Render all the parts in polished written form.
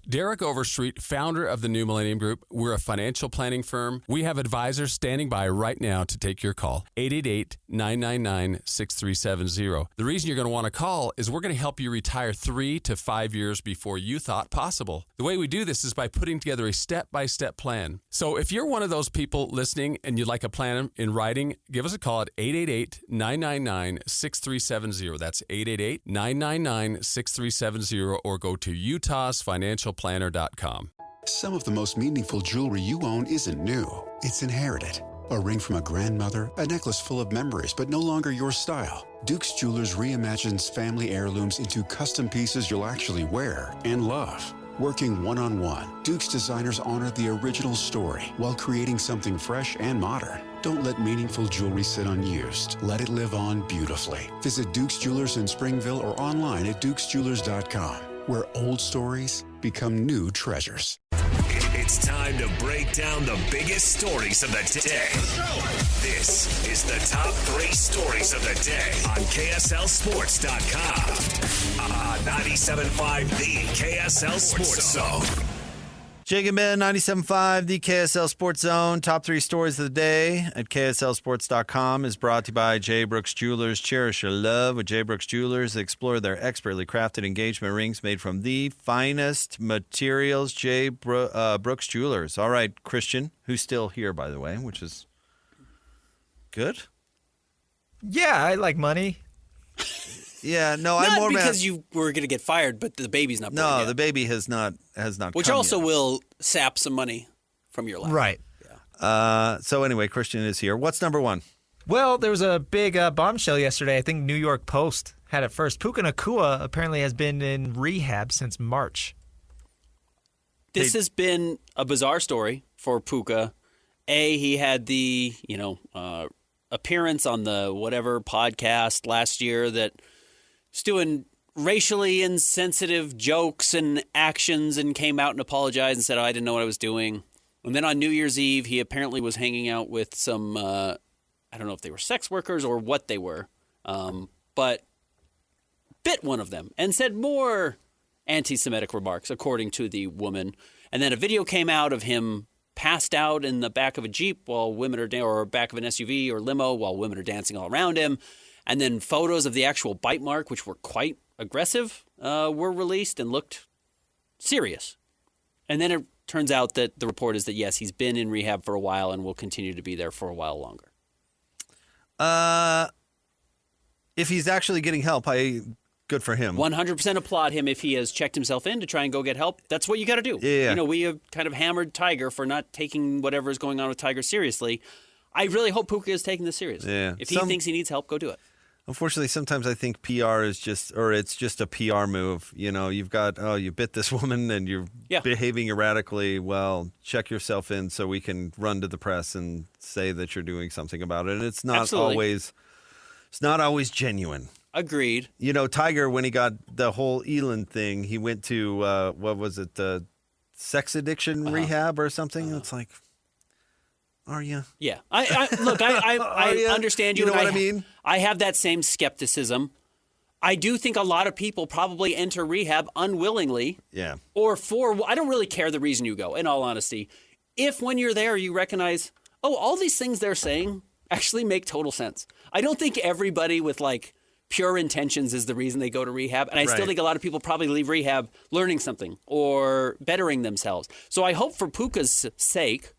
Derek Overstreet, founder of the New Millennium Group. We're a financial planning firm. We have advisors standing by right now to take your call. 888-999-6370. The reason you're going to want to call is we're going to help you retire 3 to 5 years before you thought possible. The way we do this is by putting together a step-by-step plan. So if you're one of those people listening and you'd like a plan in writing, give us a call at 888-999-6370. That's 888-999-6370, or go to utahsfinancialplanner.com. Some of the most meaningful jewelry you own isn't new. It's inherited. A ring from a grandmother, a necklace full of memories, but no longer your style. Duke's Jewelers reimagines family heirlooms into custom pieces you'll actually wear and love. Working one-on-one, Duke's designers honor the original story while creating something fresh and modern. Don't let meaningful jewelry sit unused. Let it live on beautifully. Visit Duke's Jewelers in Springville or online at dukesjewelers.com, where old stories become new treasures. It's time to break down the biggest stories of the day. This is the top 3 stories of the day on KSLSports.com. 97.5, the KSL Sports Zone. Jake and Ben, 97.5, the KSL Sports Zone. Top 3 stories of the day at KSLSports.com is brought to you by J. Brooks Jewelers. Cherish your love with J. Brooks Jewelers. Explore their expertly crafted engagement rings made from the finest materials. J. Brooks Jewelers. All right, Christian, who's still here, by the way, which is good. Yeah, I like money. Yeah, no, not I'm more because you were going to get fired, but the baby's not born No, yet. the baby has not Which come also yet. will sap some money from your life. Right. So anyway, Christian is here. What's number 1? Well, there was a big bombshell yesterday. I think New York Post had it first. Puka Nacua apparently has been in rehab since March. This has been a bizarre story for Puka. He had the, appearance on the whatever podcast last year that was doing racially insensitive jokes and actions and came out and apologized and said, I didn't know what I was doing. And then on New Year's Eve, he apparently was hanging out with some, I don't know if they were sex workers or what they were, but bit one of them and said more anti-Semitic remarks, according to the woman. And then a video came out of him passed out in the back of a Jeep while women are or back of an SUV or limo while women are dancing all around him. And then photos of the actual bite mark, which were quite aggressive, were released and looked serious. And then it turns out that the report is that, yes, he's been in rehab for a while and will continue to be there for a while longer. If he's actually getting help, good for him. 100% applaud him if he has checked himself in to try and go get help. That's what you got to do. Yeah. We have kind of hammered Tiger for not taking whatever is going on with Tiger seriously. I really hope Puka is taking this seriously. Yeah. If he thinks he needs help, go do it. Unfortunately, sometimes I think PR is it's just a PR move. You've got, you bit this woman and you're behaving erratically. Well, check yourself in so we can run to the press and say that you're doing something about it. And it's not always genuine. Agreed. Tiger, when he got the whole Elon thing, he went to, what was it, the sex addiction rehab or something? It's like, are you? Yeah. I understand you. You know what I mean? I have that same skepticism. I do think a lot of people probably enter rehab unwillingly. Yeah. Or I don't really care the reason you go, in all honesty. If when you're there, you recognize, all these things they're saying actually make total sense. I don't think everybody with pure intentions is the reason they go to rehab. And I still think a lot of people probably leave rehab learning something or bettering themselves. So I hope for Puka's sake,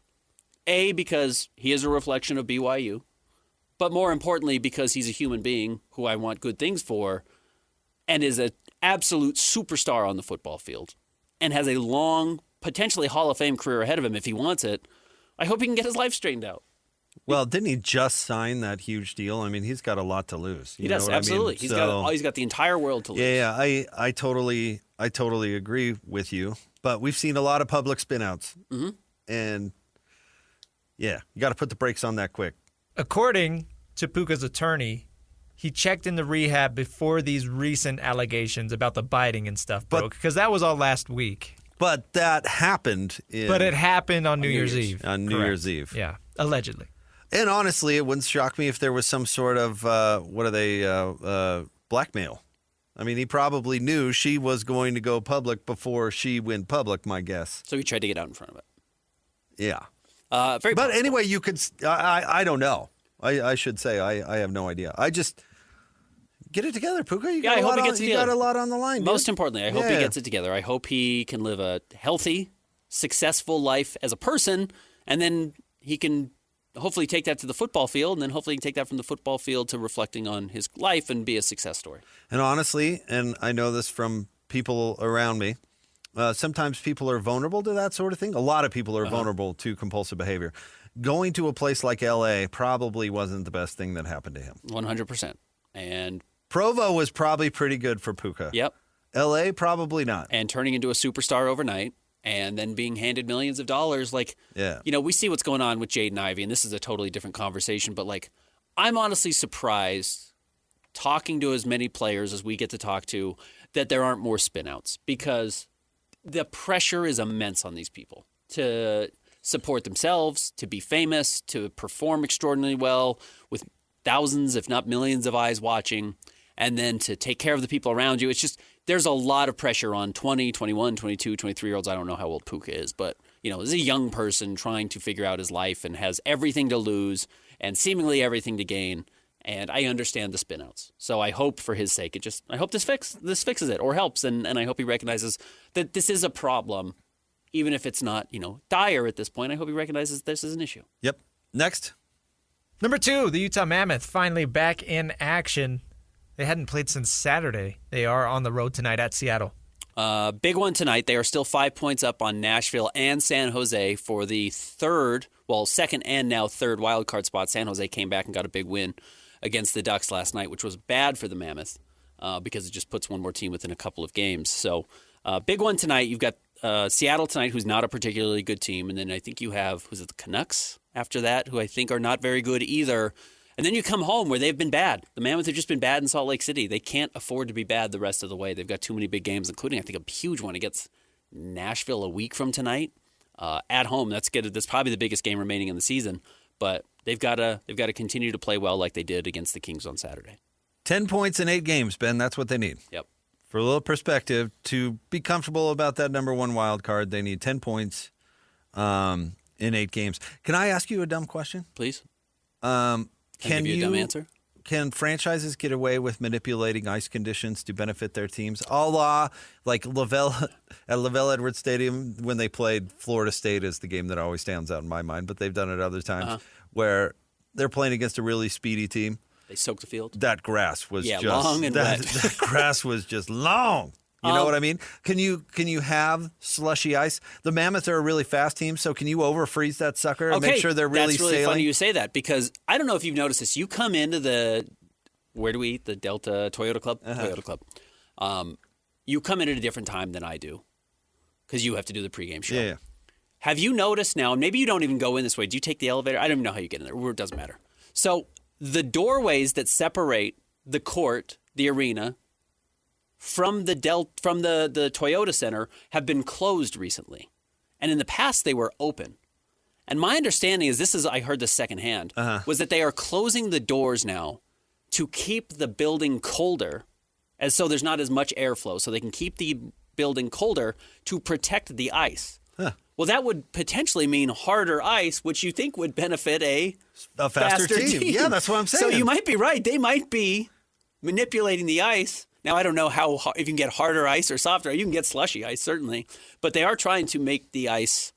because he is a reflection of BYU, but more importantly, because he's a human being who I want good things for and is an absolute superstar on the football field and has a long, potentially Hall of Fame career ahead of him if he wants it. I hope he can get his life straightened out. Well, didn't he just sign that huge deal? I mean, he's got a lot to lose. He does, absolutely. He's got the entire world to lose. Yeah, I totally agree with you. But we've seen a lot of public spinouts. Mm-hmm. And, you got to put the brakes on that quick. According to Puka's attorney, he checked in the rehab before these recent allegations about the biting and stuff broke, because that was all last week. But that happened. But it happened on New Year's Eve. On New Year's Eve. Yeah, allegedly. And honestly, it wouldn't shock me if there was some sort of, blackmail I mean, he probably knew she was going to go public before she went public, my guess. So he tried to get out in front of it. Yeah. Very But possible. anyway, you could, I don't know. I should say, I have no idea. I just, get it together, Puka. You got, I hope he gets it you got together. a lot on the line, Most dude. importantly, I hope he gets it together. I hope he can live a healthy, successful life as a person, and then he can hopefully take that to the football field, and then hopefully he can take that from the football field to reflecting on his life and be a success story. And honestly, and I know this from people around me, sometimes people are vulnerable to that sort of thing. A lot of people are vulnerable to compulsive behavior. Going to a place like L.A. probably wasn't the best thing that happened to him. 100%. And Provo was probably pretty good for Puka. yep. L.A. probably not. And turning into a superstar overnight and then being handed millions of dollars. Like, we see what's going on with Jaden Ivey, and this is a totally different conversation, but like, I'm honestly surprised talking to as many players as we get to talk to that there aren't more spinouts, because the pressure is immense on these people to support themselves, to be famous, to perform extraordinarily well with thousands, if not millions of eyes watching, and then to take care of the people around you. It's just, there's a lot of pressure on 20, 21, 22, 23-year-olds. I don't know how old Puka is, but, this is a young person trying to figure out his life and has everything to lose and seemingly everything to gain. And I understand the spinouts. So I hope for his sake, I hope this fixes it or helps. And I hope he recognizes that this is a problem, even if it's not, dire at this point. I hope he recognizes this is an issue. Yep. Next. Number 2, the Utah Mammoth finally back in action. They hadn't played since Saturday. They are on the road tonight at Seattle. Big one tonight. They are still 5 points up on Nashville and San Jose for the second and now third wild card spot. San Jose came back and got a big win against the Ducks last night, which was bad for the Mammoth because it just puts one more team within a couple of games. So big one tonight. You've got Seattle tonight, who's not a particularly good team. And then I think you have, the Canucks after that, who I think are not very good either. And then you come home where they've been bad. The Mammoth have just been bad in Salt Lake City. They can't afford to be bad the rest of the way. They've got too many big games, including, I think, a huge one against Nashville a week from tonight. At home, that's good. That's probably the biggest game remaining in the season. But they've got to continue to play well like they did against the Kings on Saturday. 10 points in 8 games, Ben. That's what they need. Yep. For a little perspective, to be comfortable about that number 1 wild card, they need 10 points in 8 games. Can I ask you a dumb question? Please. Can give you a dumb answer? Can franchises get away with manipulating ice conditions to benefit their teams? A la like Lavelle Edwards Stadium when they played Florida State is the game that always stands out in my mind, but they've done it other times where they're playing against a really speedy team. They soaked the field. That grass was just long and wet. That grass was just long. You know what I mean? Can you have slushy ice? The Mammoths are a really fast team, so can you overfreeze that sucker and make sure they're really that's really sailing? funny you say that, because I don't know if you've noticed this. You come into the Delta Toyota Club? Toyota Club. You come in at a different time than I do because you have to do the pregame show. Yeah. Have you noticed now, and maybe you don't even go in this way, do you take the elevator? I don't even know how you get in there. It doesn't matter. So the doorways that separate the court, the arena, from the Toyota Center have been closed recently. And in the past, they were open. And my understanding is, I heard this secondhand, was that they are closing the doors now to keep the building colder, as so there's not as much airflow, so they can keep the building colder to protect the ice. Huh. Well, that would potentially mean harder ice, which you think would benefit a faster team. Yeah, that's what I'm saying. So you might be right. They might be manipulating the ice. Now, I don't know if you can get harder ice or softer. You can get slushy ice, certainly. But they are trying to make the ice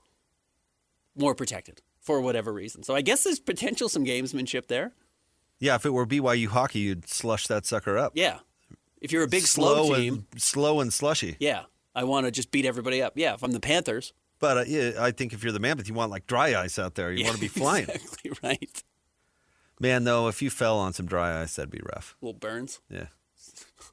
more protected for whatever reason. So I guess there's potential some gamesmanship there. Yeah, if it were BYU hockey, you'd slush that sucker up. Yeah. If you're a big slow team. Slow and slushy. Yeah. I want to just beat everybody up. Yeah, if I'm the Panthers. But I think if you're the Mammoth, you want like dry ice out there. You want to be flying. Exactly right. Man, though, if you fell on some dry ice, that'd be rough. Little burns. Yeah.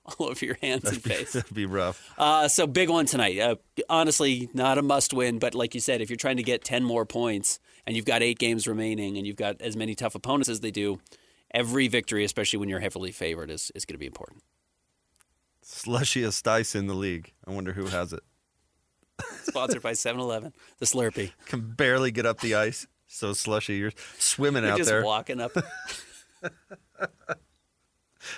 All over your hands and face. That'd be rough. So big one tonight. Honestly, not a must win, but like you said, if you're trying to get 10 more points and you've got 8 games remaining and you've got as many tough opponents as they do, every victory, especially when you're heavily favored, is going to be important. Slushiest ice in the league. I wonder who has it. Sponsored by 7-Eleven, the Slurpee. Can barely get up the ice. So slushy. You're swimming out just there. Walking up.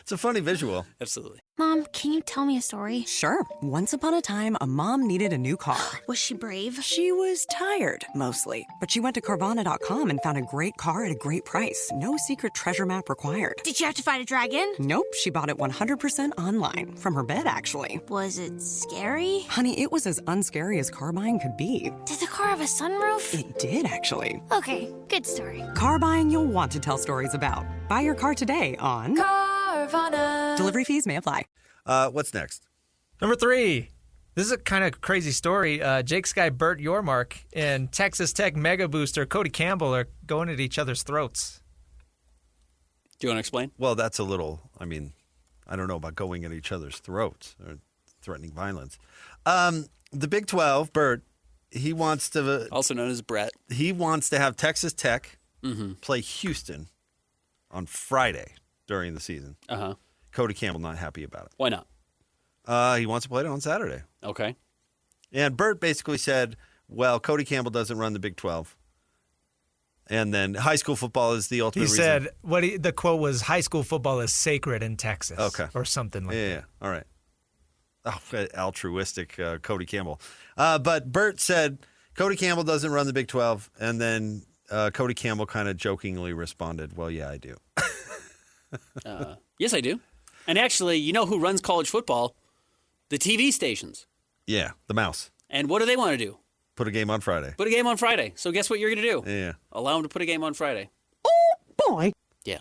It's a funny visual. Absolutely. Mom, can you tell me a story? Sure. Once upon a time, a mom needed a new car. Was she brave? She was tired, mostly. But she went to Carvana.com and found a great car at a great price. No secret treasure map required. Did you have to fight a dragon? Nope, she bought it 100% online. From her bed, actually. Was it scary? Honey, it was as unscary as car buying could be. Did the car have a sunroof? It did, actually. Okay, good story. Car buying you'll want to tell stories about. Buy your car today on Carvana. Delivery fees may apply. What's next? Number 3. This is a kind of crazy story. Jake's guy Bert Yormark and Texas Tech mega booster Cody Campbell are going at each other's throats. Do you want to explain? Well, that's a little, I don't know about going at each other's throats or threatening violence. The Big 12, Bert, he wants to... Also known as Brett. He wants to have Texas Tech play Houston on Friday during the season. Uh-huh. Cody Campbell not happy about it. Why not? He wants to play it on Saturday. Okay. And Bert basically said, well, Cody Campbell doesn't run the Big 12. And then high school football is the ultimate He reason. said, the quote was, high school football is sacred in Texas. Okay. Or something like that. Yeah. All right. Oh, altruistic Cody Campbell. But Bert said Cody Campbell doesn't run the Big 12. And then Cody Campbell kind of jokingly responded, well, yeah, I do. Yes, I do. And actually, you know who runs college football? The TV stations. Yeah, the mouse. And what do they want to do? Put a game on Friday. Put a game on Friday. So guess what you're going to do? Yeah. Allow them to put a game on Friday. Boy. Yeah.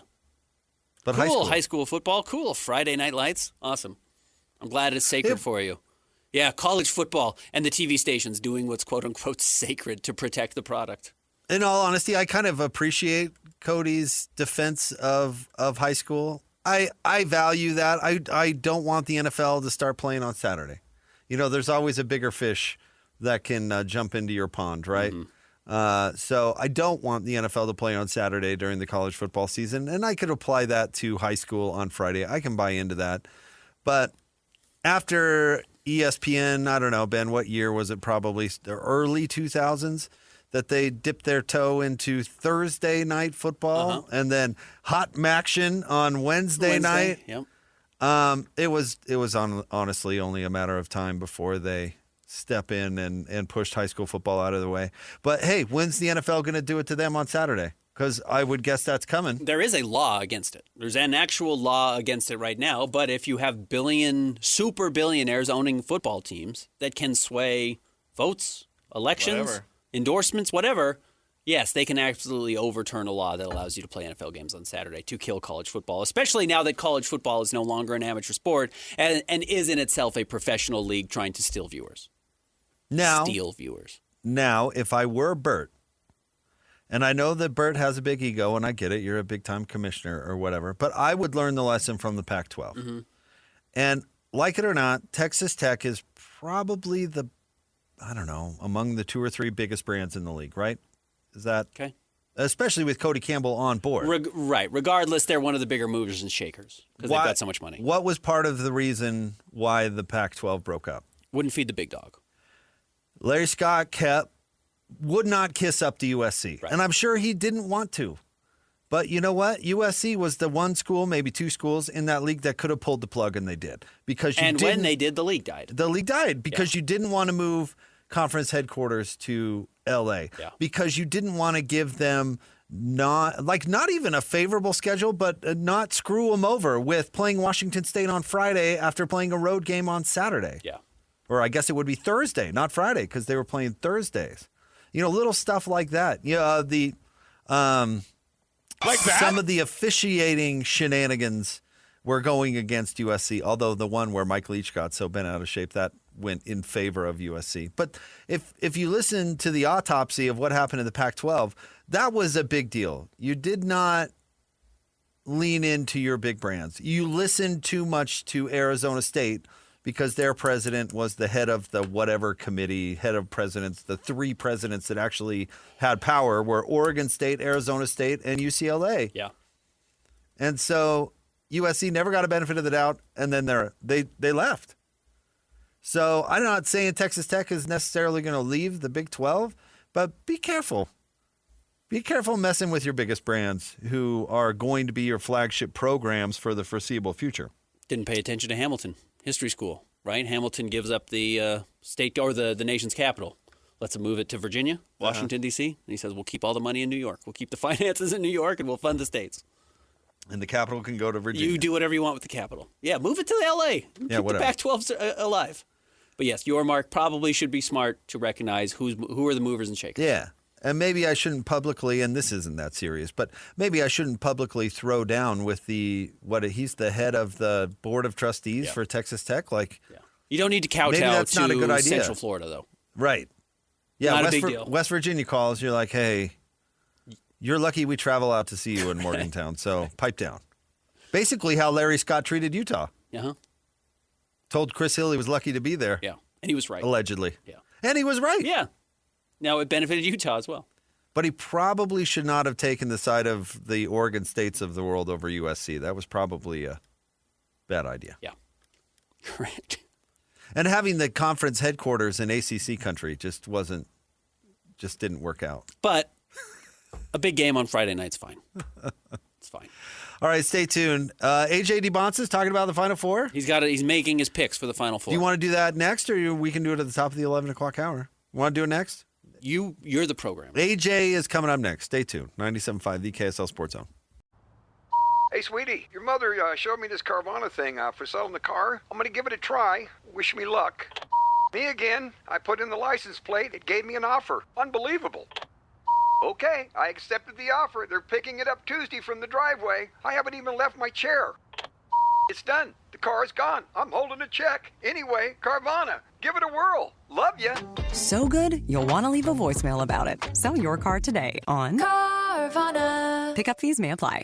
But Cool. High school football. Cool. Friday night lights. Awesome. I'm glad it's sacred for you. Yeah, college football and the TV stations doing what's quote-unquote sacred to protect the product. In all honesty, I kind of appreciate Cody's defense of high school. I value that. I don't want the NFL to start playing on Saturday. You know, there's always a bigger fish that can jump into your pond, right? So I don't want the NFL to play on Saturday during the college football season, and I could apply that to high school on Friday. I can buy into that. But after ESPN, I don't know, Ben, what year was it? Probably the early 2000s that they dipped their toe into Thursday night football and then hot maction on Wednesday night. Yep. It was honestly only a matter of time before they step in and pushed high school football out of the way. But hey, when's the NFL going to do it to them on Saturday? Because I would guess that's coming. There is a law against it. There's an actual law against it right now. But if you have super billionaires owning football teams that can sway votes, elections, endorsements, whatever, yes, they can absolutely overturn a law that allows you to play NFL games on Saturday to kill college football, especially now that college football is no longer an amateur sport and is in itself a professional league trying to steal viewers. Steal viewers. Now, if I were Bert, and I know that Bert has a big ego, and I get it, you're a big-time commissioner or whatever, but I would learn the lesson from the Pac-12. And like it or not, Texas Tech is probably among the 2 or 3 biggest brands in the league, right? Is that okay? Especially with Cody Campbell on board. Right. Regardless, they're one of the bigger movers and shakers because they've got so much money. What was part of the reason why the Pac-12 broke up? Wouldn't feed the big dog. Larry Scott would not kiss up to USC. Right. And I'm sure he didn't want to. But you know what? USC was the one school, maybe 2 schools in that league that could have pulled the plug, and they did. When they did, the league died. The league died because you didn't want to move conference headquarters to L.A. Because you didn't want to give them not even a favorable schedule, but not screw them over with playing Washington State on Friday after playing a road game on Saturday. Yeah. Or I guess it would be Thursday, not Friday, because they were playing Thursdays. You know, little stuff like that. Yeah, some of the officiating shenanigans were going against USC, although the one where Mike Leach got so bent out of shape, that went in favor of USC. But if you listen to the autopsy of what happened in the Pac-12, that was a big deal. You did not lean into your big brands. You listened too much to Arizona State because their president was the head of the whatever committee, head of presidents. The 3 presidents that actually had power were Oregon State, Arizona State, and UCLA. Yeah. And so USC never got a benefit of the doubt, and then they left. So I'm not saying Texas Tech is necessarily going to leave the Big 12, but be careful. Be careful messing with your biggest brands who are going to be your flagship programs for the foreseeable future. Didn't pay attention to Hamilton History School, right? Hamilton gives up the state or the nation's capital. Lets him move it to Virginia, Washington, D.C. And he says, we'll keep all the money in New York. We'll keep the finances in New York, and we'll fund the states. And the capital can go to Virginia. You do whatever you want with the capital. Yeah, move it to L.A. Keep the Pac-12 alive. But yes, your mark probably should be smart to recognize who are the movers and shakers. Yeah. And maybe I shouldn't publicly, and this isn't that serious, but maybe I shouldn't publicly throw down with he's the head of the board of trustees for Texas Tech. You don't need to kowtow that's not a good idea. Central Florida, though. Right. Yeah, not a big deal. West Virginia calls, you're like, hey, you're lucky we travel out to see you in Morgantown, so pipe down. Basically how Larry Scott treated Utah. Uh-huh. Told Chris Hill he was lucky to be there. Yeah, and he was right. Allegedly. Yeah. And he was right. Yeah. Now it benefited Utah as well. But he probably should not have taken the side of the Oregon States of the world over USC. That was probably a bad idea. Yeah. Correct. And having the conference headquarters in ACC country just didn't work out. But a big game on Friday night's fine. It's fine. All right, stay tuned. AJ DeBonce's talking about the Final Four. He's making his picks for the Final Four. Do you want to do that next, or we can do it at the top of the 11 o'clock hour? You want to do it next? You're the program. AJ is coming up next. Stay tuned. 97.5, the KSL Sports Zone. Hey, sweetie, your mother showed me this Carvana thing for selling the car. I'm going to give it a try. Wish me luck. Me again. I put in the license plate. It gave me an offer. Unbelievable. Okay, I accepted the offer. They're picking it up Tuesday from the driveway. I haven't even left my chair. It's done. The car is gone. I'm holding a check. Anyway, Carvana, give it a whirl. Love ya. So good, you'll want to leave a voicemail about it. Sell your car today on Carvana. Pickup fees may apply.